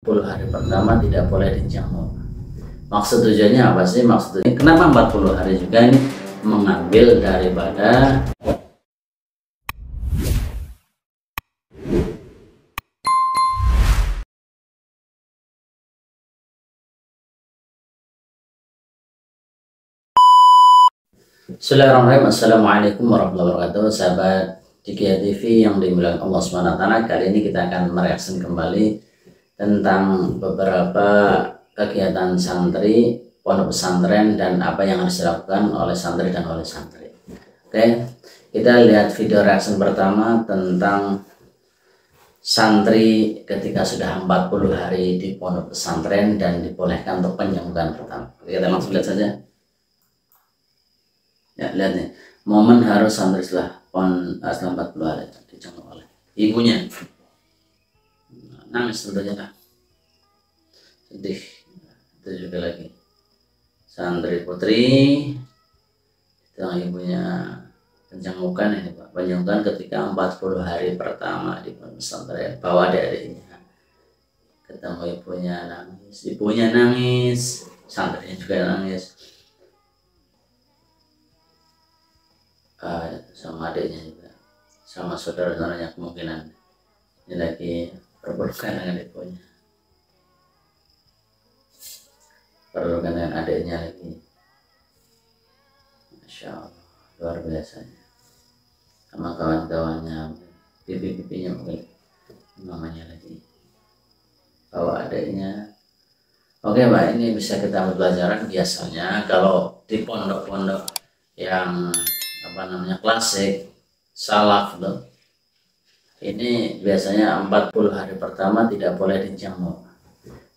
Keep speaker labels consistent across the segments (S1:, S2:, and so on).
S1: 40 hari pertama tidak boleh dijamur. Maksud tujuannya apa sih? Maksudnya kenapa 40 hari juga ini mengambil daripada Bismillahirrahmanirrahim. Assalamualaikum warahmatullahi wabarakatuh, sahabat Dikia TV yang dimuliakan Allah SWT. Kali ini kita akan mereaksi kembali tentang beberapa kegiatan santri pondok pesantren dan apa yang harus dilakukan oleh santri dan oleh santri. Oke, kita lihat video reaksi pertama tentang santri ketika sudah 40 hari di pondok pesantren dan dibolehkan untuk penjemputan pertama. Oke, kita langsung lihat saja. Ya, lihat nih, momen harus santri setelah 40 hari dijemput oleh ibunya. Nangis tentunya kan, sedih. Itu juga lagi santri putri dengan ibunya penjengukan ini Pak, penjengukan ketika 40 hari pertama di pesantren, bawa adik-adiknya, ketemu ibunya nangis, santrinya juga nangis, sama adiknya juga, sama saudara-saudaranya kemungkinan ini lagi berpelukan dengan ibunya, berpelukan dengan adiknya lagi. Masya Allah, luar biasanya, sama kawan-kawannya, pipi-pipinya mungkin mamanya lagi bawa adiknya. Oke Pak, ini bisa kita ambil pelajaran. Biasanya kalau di pondok-pondok yang klasik salaf tuh, ini biasanya 40 hari pertama tidak boleh dijemur.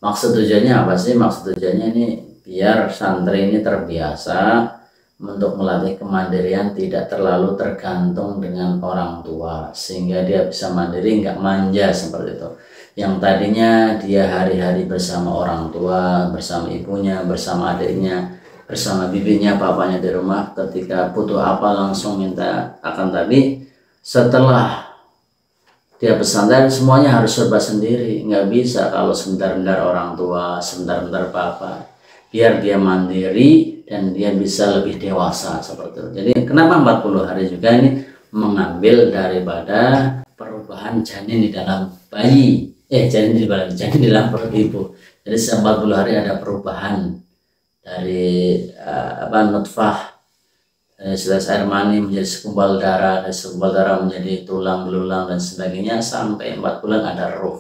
S1: Maksud tujuannya apa sih? Maksud tujuannya ini biar santri ini terbiasa untuk melatih kemandirian, tidak terlalu tergantung dengan orang tua, sehingga dia bisa mandiri, nggak manja seperti itu. Yang tadinya dia hari-hari bersama orang tua, bersama ibunya, bersama adiknya, bersama bibinya, papanya di rumah, ketika butuh apa langsung minta akan, tadi setelah dia pesantren semuanya harus serba sendiri, nggak bisa kalau sebentar-bentar orang tua, sebentar-bentar papa, biar dia mandiri dan dia bisa lebih dewasa seperti itu. Jadi kenapa 40 hari juga ini mengambil daripada perubahan janin di dalam bayi, janin di dalam perut ibu. Jadi 40 hari ada perubahan dari nutfah, setetes air mani menjadi segumpal darah, dari segumpal darah menjadi tulang belulang dan sebagainya, sampai 4 bulan ada ruh.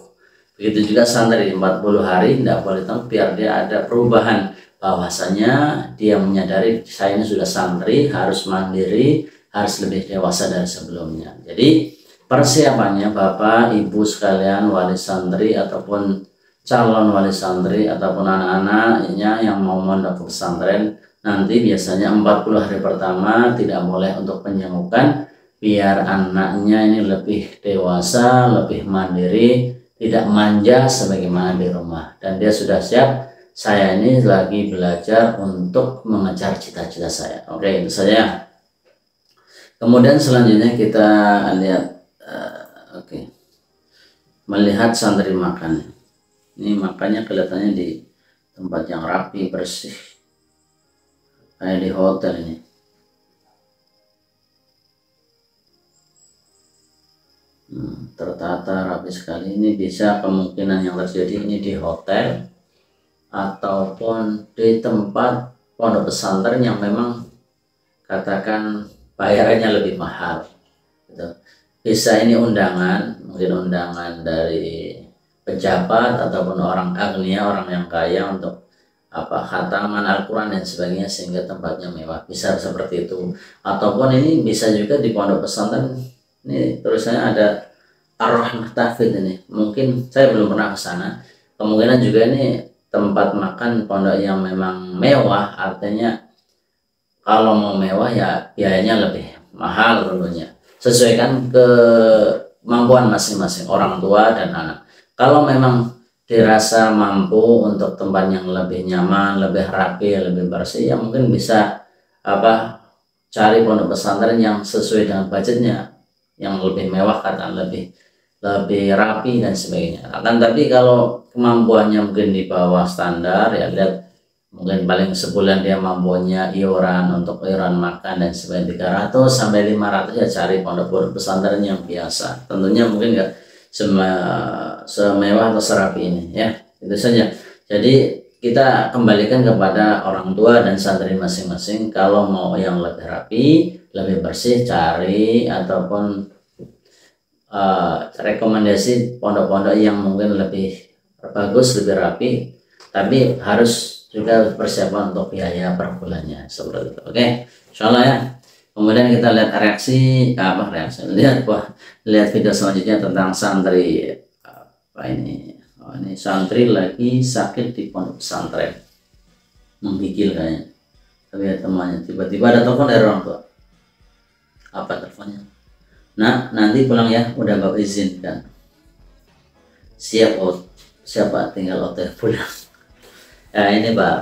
S1: Begitu juga santri 40 hari tidak boleh tahu, biar dia ada perubahan, bahwasanya dia menyadari saya ini sudah santri, harus mandiri, harus lebih dewasa dari sebelumnya. Jadi persiapannya Bapak Ibu sekalian, wali santri ataupun calon wali santri ataupun anak-anaknya yang mau mondok ke pesantren, nanti biasanya 40 hari pertama tidak boleh untuk penjengukan, biar anaknya ini lebih dewasa, lebih mandiri, tidak manja sebagaimana di rumah, dan dia sudah siap, saya ini lagi belajar untuk mengejar cita-cita saya. Oke, itu saja. Kemudian selanjutnya kita lihat melihat santri makan. Ini makannya kelihatannya di tempat yang rapi, bersih, kayak di hotel ini. Tertata rapi sekali. Ini bisa kemungkinan yang terjadi ini di hotel ataupun di tempat pondok pesantren yang memang katakan bayarannya lebih mahal gitu. Bisa ini undangan, mungkin undangan dari pejabat ataupun orang agnia, orang yang kaya, untuk khataman Al-Quran dan sebagainya, sehingga tempatnya mewah, bisa seperti itu. Ataupun ini bisa juga di pondok pesantren, ini tulisannya ada Ar-Rahmah Tahfidz, ini mungkin saya belum pernah ke sana. Kemungkinan juga ini tempat makan pondok yang memang mewah, artinya kalau mau mewah ya biayanya lebih mahal tentunya, sesuaikan kemampuan masing-masing orang tua dan anak. Kalau memang dirasa mampu untuk tempat yang lebih nyaman, lebih rapi, lebih bersih, ya mungkin bisa cari pondok pesantren yang sesuai dengan budgetnya, yang lebih mewah, kata lebih lebih rapi dan sebagainya. Akan tapi kalau kemampuannya mungkin di bawah standar, ya lihat mungkin paling sebulan dia mampunya iuran untuk iuran makan dan sebagainya 300 sampai 500, ya cari pondok pesantren yang biasa. Tentunya mungkin nggak semewah atau serapi ini, ya itu saja. Jadi kita kembalikan kepada orang tua dan santri masing-masing. Kalau mau yang lebih rapi, lebih bersih, cari ataupun rekomendasi pondok-pondok yang mungkin lebih bagus, lebih rapi, tapi harus juga persiapan untuk biaya per bulannya seperti itu. Oke, insyaallah ya. Kemudian kita lihat lihat video selanjutnya tentang santri ini. Ini santri lagi sakit di pondok pesantren, menggigil kayaknya. Tapi temannya tiba-tiba ada telepon dari orang tua. Apa teleponnya? Nah, nanti pulang ya, udah bapak izinkan. Siap, siapa tinggal pulang. Ya ini Pak,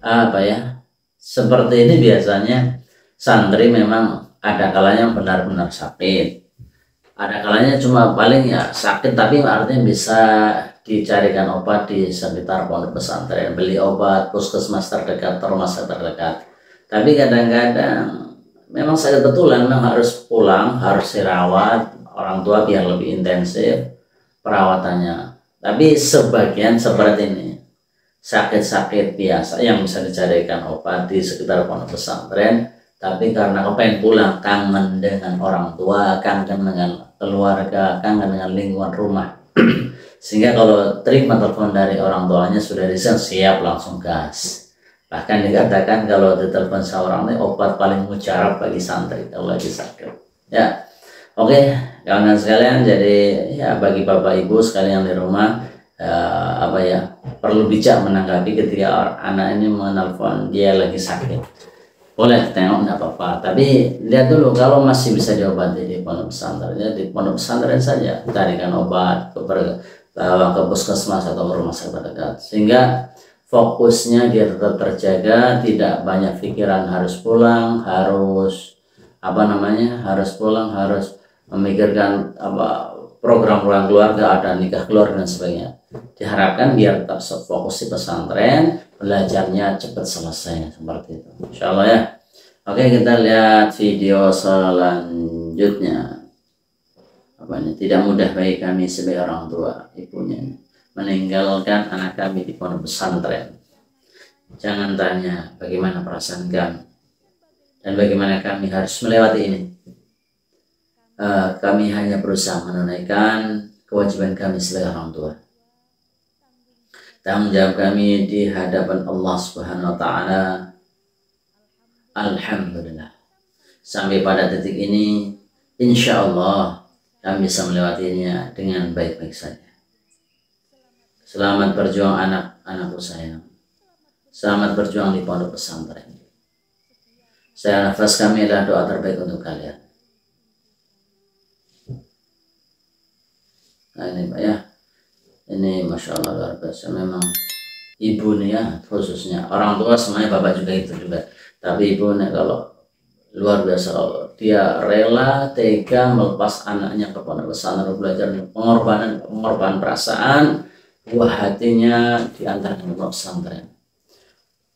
S1: apa ya, seperti ini biasanya santri memang ada kalanya benar-benar sakit, ada kalanya cuma paling ya sakit, tapi artinya bisa dicarikan obat di sekitar pondok pesantren, beli obat puskesmas terdekat atau rumah sakit terdekat. Tapi kadang-kadang memang sakit betulan, memang harus pulang, harus dirawat orang tua biar lebih intensif perawatannya. Tapi sebagian seperti ini, sakit-sakit biasa yang bisa dicarikan obat di sekitar pondok pesantren, tapi karena kepengen pulang, kangen dengan orang tua, kangen dengan keluarga, kangen dengan lingkungan rumah, sehingga kalau terima telepon dari orang tuanya sudah siap langsung gas. Bahkan dikatakan kalau ditelepon seorang ini obat paling mujarab bagi santri kalau lagi sakit. Ya, oke, kawan-kawan sekalian, jadi ya bagi bapak ibu sekalian di rumah, perlu bijak menanggapi ketika anak ini menelpon dia lagi sakit. Boleh tengok, nggak apa-apa, tapi lihat dulu kalau masih bisa diobati di pondok pesantren, ya di pondok pesantren saja, carikan obat ke puskesmas atau ke rumah sakit terdekat, sehingga fokusnya dia tetap terjaga, tidak banyak pikiran harus pulang, harus memikirkan program-program keluarga, ada nikah keluarga dan sebagainya. Diharapkan biar tetap fokus di pesantren, belajarnya cepat selesai seperti itu, insyaallah ya. Oke, kita lihat video selanjutnya. Tidak mudah bagi kami sebagai orang tua, ibunya meninggalkan anak kami di pondok pesantren. Jangan tanya bagaimana perasaan kami dan bagaimana kami harus melewati ini. Kami hanya berusaha menunaikan kewajiban kami sebagai orang tua. Tanggung jawab kami di hadapan Allah Subhanahu wa Ta'ala, alhamdulillah, sampai pada titik ini insya Allah kami bisa melewatinya dengan baik-baik saja. Selamat berjuang anak-anakku sayang, selamat berjuang di pondok pesantren. Saya nafas kami adalah doa terbaik untuk kalian. Nah ini Pak ya, ini Masya Allah luar biasa. Memang ibu nih ya, khususnya orang tua semuanya, bapak juga itu juga, tapi ibu nih kalau luar biasa, kalau dia rela tega melepas anaknya ke pondok pesantren belajar, pengorbanan perasaan, buah hatinya diantar ke pondok pesantren,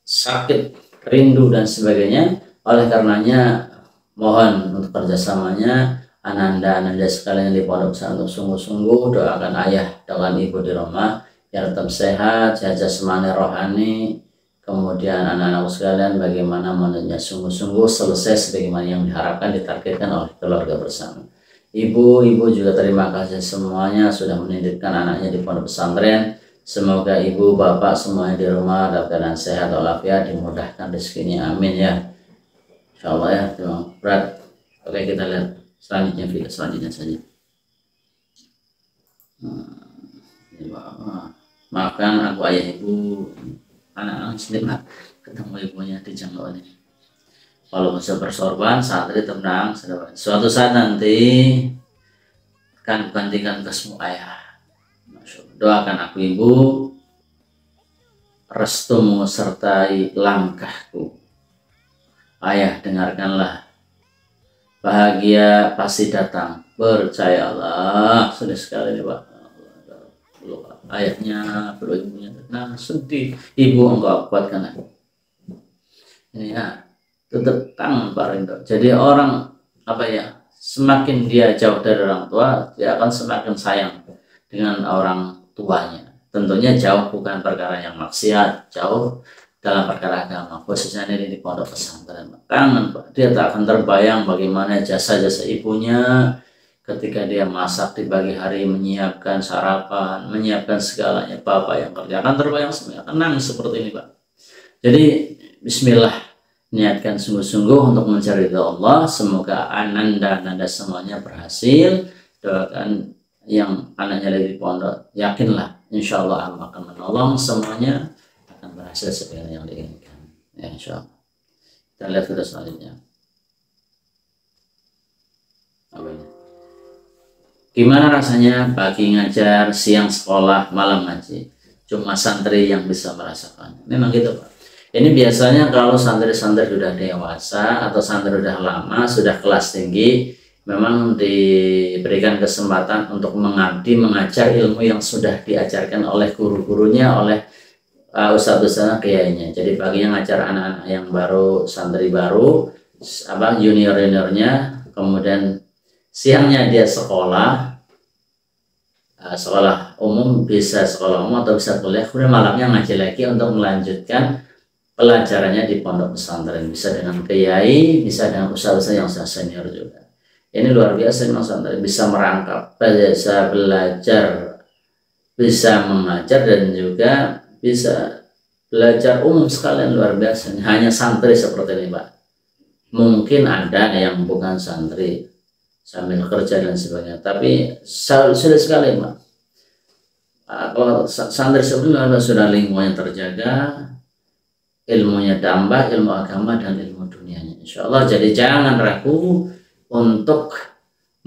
S1: sakit, rindu dan sebagainya. Oleh karenanya mohon untuk kerjasamanya ananda sekalian di pondok pesantren, untuk sungguh-sungguh doakan ayah, doakan ibu di rumah biar tetap sehat, sehat jasmani rohani. Kemudian anak-anakku sekalian bagaimana menunjuknya sungguh-sungguh selesai sebagaimana yang diharapkan, ditargetkan oleh keluarga bersama. Ibu juga terima kasih semuanya sudah menitipkan anaknya di pondok pesantren. Semoga ibu bapak semuanya di rumah dalam keadaan sehat walafiat, dimudahkan rezekinya, amin ya insyaallah ya. Terima berat. Oke, kita lihat selanjutnya, video selanjutnya saja. Maafkan aku ayah ibu, anak-anak sendiri ketemu ibunya di jangkau ini. Kalau bisa bersorban, santri tenang, suatu saat nanti akan gantikan kesmu ayah. Doakan aku ibu, restumu sertai langkahku. Ayah dengarkanlah, bahagia pasti datang Percayalah, sedih sekali nih Pak. Belum ayahnya, belum ibunya, nah sedih. Ibu enggak kuatkan aku. Ini ya, tutup tangan Pak Rindo. Jadi orang apa ya, semakin dia jauh dari orang tua, dia akan semakin sayang dengan orang tuanya. Tentunya jauh bukan perkara yang maksiat, jauh dalam perkara agama, khususnya ini di pondok pesantren. Kangen Pak, dia tak akan terbayang bagaimana jasa-jasa ibunya ketika dia masak di pagi hari, menyiapkan sarapan, menyiapkan segalanya, bapak yang kerja akan terbayang semuanya, akan nangis seperti ini Pak. Jadi bismillah, niatkan sungguh-sungguh untuk mencari ridha Allah. Semoga ananda semuanya berhasil. Doakan yang anaknya lagi di pondok, yakinlah insya Allah Allah akan menolong semuanya, akan berhasil seperti yang diinginkan ya, insya Allah. Kita lihat video selanjutnya. Apa ini? Gimana rasanya pagi ngajar, siang sekolah, malam ngaji? Cuma santri yang bisa merasakan. Memang gitu Pak. Ini biasanya kalau santri-santri sudah dewasa atau santri sudah lama, sudah kelas tinggi, memang diberikan kesempatan untuk mengabdi, mengajar ilmu yang sudah diajarkan oleh guru-gurunya, oleh ustadz-ustadz kiainya. Jadi paginya ngajar anak-anak yang baru, santri baru, junior-juniornya, kemudian siangnya dia sekolah umum, bisa sekolah umum atau bisa kuliah, kemudian malamnya ngaji lagi untuk melanjutkan pelajarannya di pondok pesantren, bisa dengan kiai, bisa dengan ustaz-ustaz yang sudah senior juga. Ini luar biasa memang santri, bisa merangkap, bisa belajar, bisa mengajar, dan juga bisa belajar umum sekalian, luar biasa. Hanya santri seperti ini Pak. Mungkin ada yang bukan santri sambil kerja dan sebagainya, tapi sulit sekali Pak. Kalau santri sebelumnya sudah lingkungannya terjaga, ilmunya tambah, ilmu agama dan ilmu dunianya insya Allah. Jadi jangan ragu untuk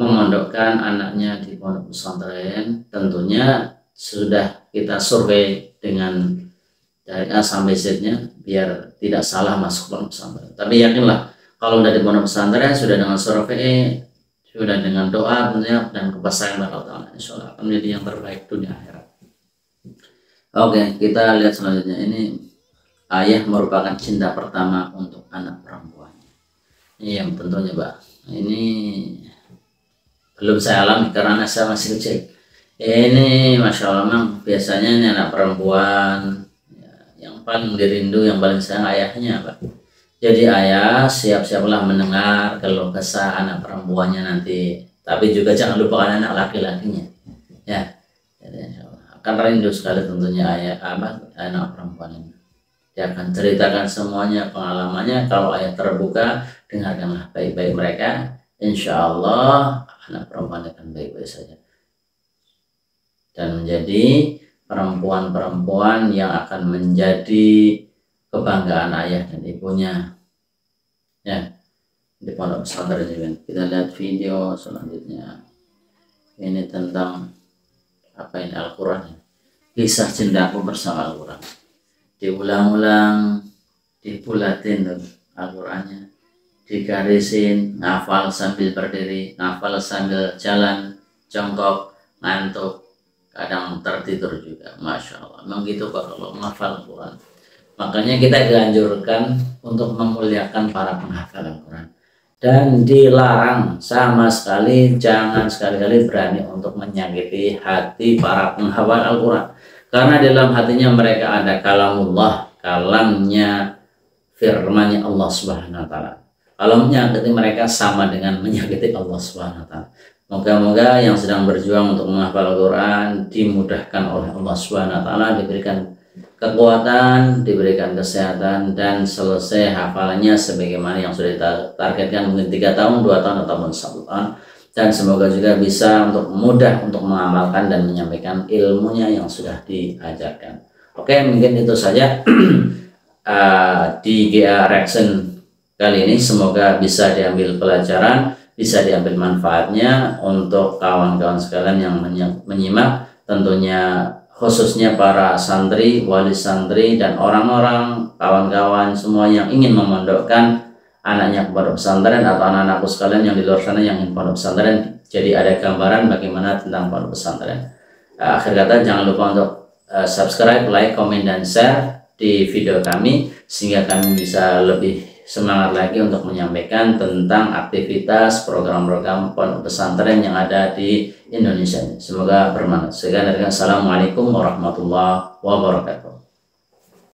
S1: memondokkan anaknya di pondok pesantren. Tentunya sudah kita survei dengan dari A sampai Z-nya biar tidak salah masuk pondok pesantren. Tapi yakinlah kalau udah di pondok pesantren, sudah dengan survei, sudah dengan doa tentunya, dan kepastian Allah, insya Allah akan menjadi yang terbaik dunia akhirat. Oke, kita lihat selanjutnya. Ini ayah merupakan cinta pertama untuk anak perempuannya. Iya tentunya Pak. Ini belum saya alami karena anak saya masih kecil. Ini Masya Allah memang biasanya ini anak perempuan ya, yang paling dirindu, yang paling sayang ayahnya Pak. Jadi ayah siap-siaplah mendengar keluh kesah anak perempuannya nanti. Tapi juga jangan lupakan anak laki-lakinya. Ya, jadi akan rindu sekali tentunya ayah anak perempuan ini. Dia akan ceritakan semuanya pengalamannya. Kalau ayah terbuka, dengarkanlah baik-baik mereka. Insya Allah anak perempuan akan baik-baik saja dan menjadi perempuan-perempuan yang akan menjadi kebanggaan ayah dan ibunya ya di pondok pesantren juga. Kita lihat video selanjutnya. Ini tentang apa ini, Al-Quran, kisah cintaku bersama Al-Quran. Diulang-ulang, dibulatin Al-Qurannya, digarisin, ngafal sambil berdiri, ngafal sambil jalan, jongkok, ngantuk, kadang tertidur juga. Masya Allah, memang gitu Pak kalau menghafal Al-Quran. Makanya kita dianjurkan untuk memuliakan para penghafal Al-Quran, dan dilarang sama sekali, jangan sekali-kali berani untuk menyakiti hati para penghafal Al-Quran. Karena di dalam hatinya mereka ada kalamullah, kalamnya firmannya Allah Subhanahu wa Ta'ala. Kalau menyakiti mereka sama dengan menyakiti Allah Subhanahu wa Ta'ala. Moga-moga yang sedang berjuang untuk menghafal Al-Quran dimudahkan oleh Allah Subhanahu wa Ta'ala, diberikan kekuatan, diberikan kesehatan, dan selesai hafalannya sebagaimana yang sudah ditargetkan, mungkin 3 tahun, 2 tahun, ataupun 1 tahun. Dan semoga juga bisa untuk mudah untuk mengamalkan dan menyampaikan ilmunya yang sudah diajarkan. Oke, mungkin itu saja di GA Reaction kali ini. Semoga bisa diambil pelajaran, bisa diambil manfaatnya untuk kawan-kawan sekalian yang menyimak, tentunya khususnya para santri, wali santri, dan orang-orang kawan-kawan semua yang ingin memondokkan anaknya ke pondok pesantren atau anak-anakku sekalian yang di luar sana yang ingin pondok pesantren, jadi ada gambaran bagaimana tentang pondok pesantren. Akhir kata, jangan lupa untuk subscribe, like, komen, dan share di video kami sehingga kami bisa lebih semangat lagi untuk menyampaikan tentang aktivitas program-program pondok pesantren yang ada di Indonesia. Semoga bermanfaat. Sekian dari kami. Assalamualaikum warahmatullahi wabarakatuh.